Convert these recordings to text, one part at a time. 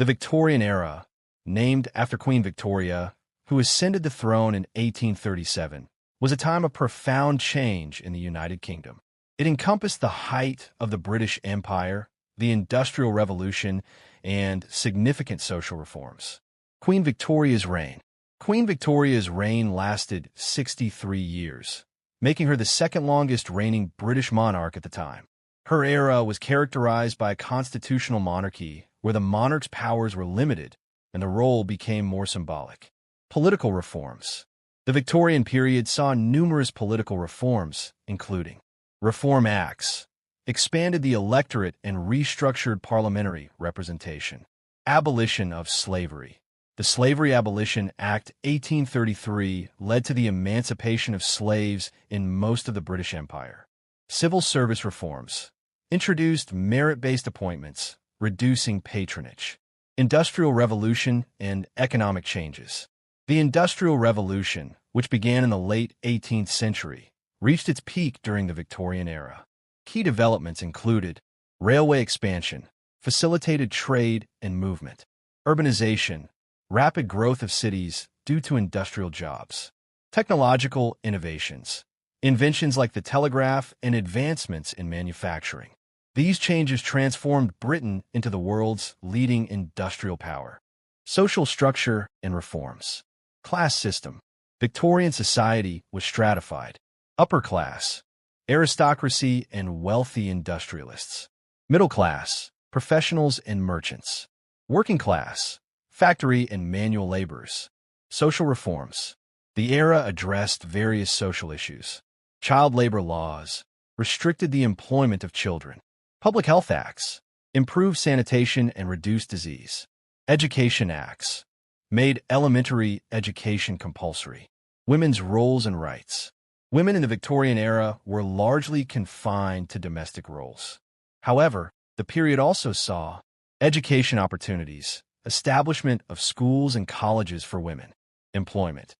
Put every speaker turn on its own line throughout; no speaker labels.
The Victorian Era, named after Queen Victoria, who ascended the throne in 1837, was a time of profound change in the United Kingdom. It encompassed the height of the British Empire, the Industrial Revolution, and significant social reforms. Queen Victoria's reign. Queen Victoria's reign lasted 63 years, making her the second longest reigning British monarch at the time. Her era was characterized by a constitutional monarchy where the monarch's powers were limited and the role became more symbolic. Political reforms. The Victorian period saw numerous political reforms, including Reform Acts, expanded the electorate and restructured parliamentary representation. Abolition of slavery. The Slavery Abolition Act 1833 led to the emancipation of slaves in most of the British Empire. Civil service reforms introduced merit-based appointments, reducing patronage. Industrial Revolution and economic changes. The Industrial Revolution, which began in the late 18th century, reached its peak during the Victorian era. Key developments included railway expansion, facilitated trade and movement, urbanization, rapid growth of cities due to industrial jobs, technological innovations, inventions like the telegraph and advancements in manufacturing. These changes transformed Britain into the world's leading industrial power. Social structure and reforms. Class system. Victorian society was stratified. Upper class, aristocracy and wealthy industrialists. Middle class, professionals and merchants. Working class, factory and manual laborers. Social reforms. The era addressed various social issues. Child labor laws restricted the employment of children. Public health acts improved sanitation and reduced disease. Education acts made elementary education compulsory. Women's roles and rights. Women in the Victorian era were largely confined to domestic roles. However, the period also saw education opportunities, establishment of schools and colleges for women, employment,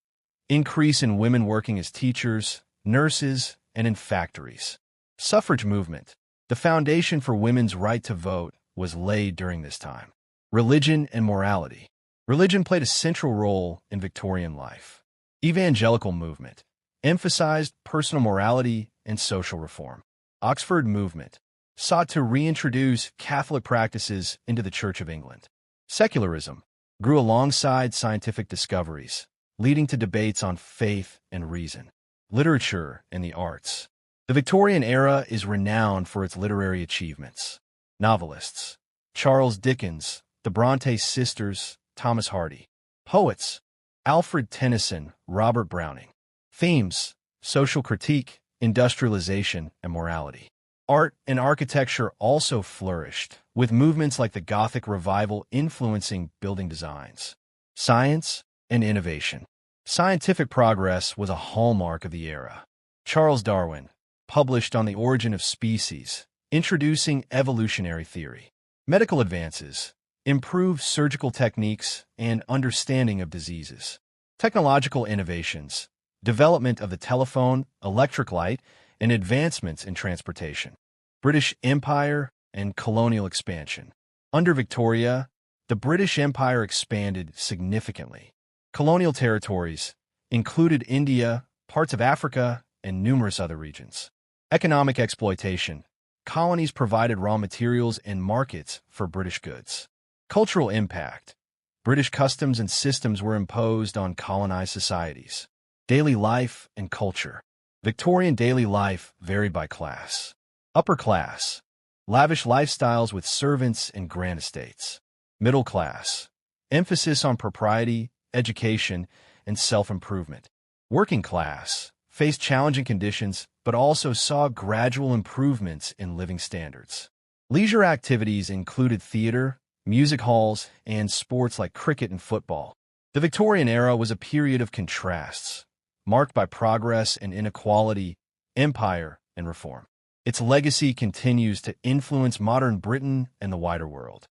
increase in women working as teachers, nurses, and in factories. Suffrage movement. The foundation for women's right to vote was laid during this time. Religion and morality. Religion played a central role in Victorian life. Evangelical movement emphasized personal morality and social reform. Oxford movement sought to reintroduce Catholic practices into the Church of England. Secularism grew alongside scientific discoveries, leading to debates on faith and reason. Literature and the arts. The Victorian era is renowned for its literary achievements. Novelists. Charles Dickens, the Bronte sisters, Thomas Hardy. Poets. Alfred Tennyson, Robert Browning. Themes. Social critique, industrialization, and morality. Art and architecture also flourished, with movements like the Gothic Revival influencing building designs. Science and innovation. Scientific progress was a hallmark of the era. Charles Darwin published On the Origin of Species, introducing evolutionary theory. Medical advances improved surgical techniques and understanding of diseases. Technological innovations, development of the telephone, electric light, and advancements in transportation. British Empire and colonial expansion. Under Victoria, the British Empire expanded significantly. Colonial territories included India, parts of Africa, and numerous other regions. Economic exploitation. Colonies provided raw materials and markets for British goods. Cultural impact. British customs and systems were imposed on colonized societies. Daily life and culture. Victorian daily life varied by class. Upper class. Lavish lifestyles with servants and grand estates. Middle class. Emphasis on propriety, education, and self-improvement. Working class faced challenging conditions but also saw gradual improvements in living standards. Leisure activities included theater, music halls, and sports like cricket and football. The Victorian era was a period of contrasts, marked by progress and inequality, empire, and reform. Its legacy continues to influence modern Britain and the wider world.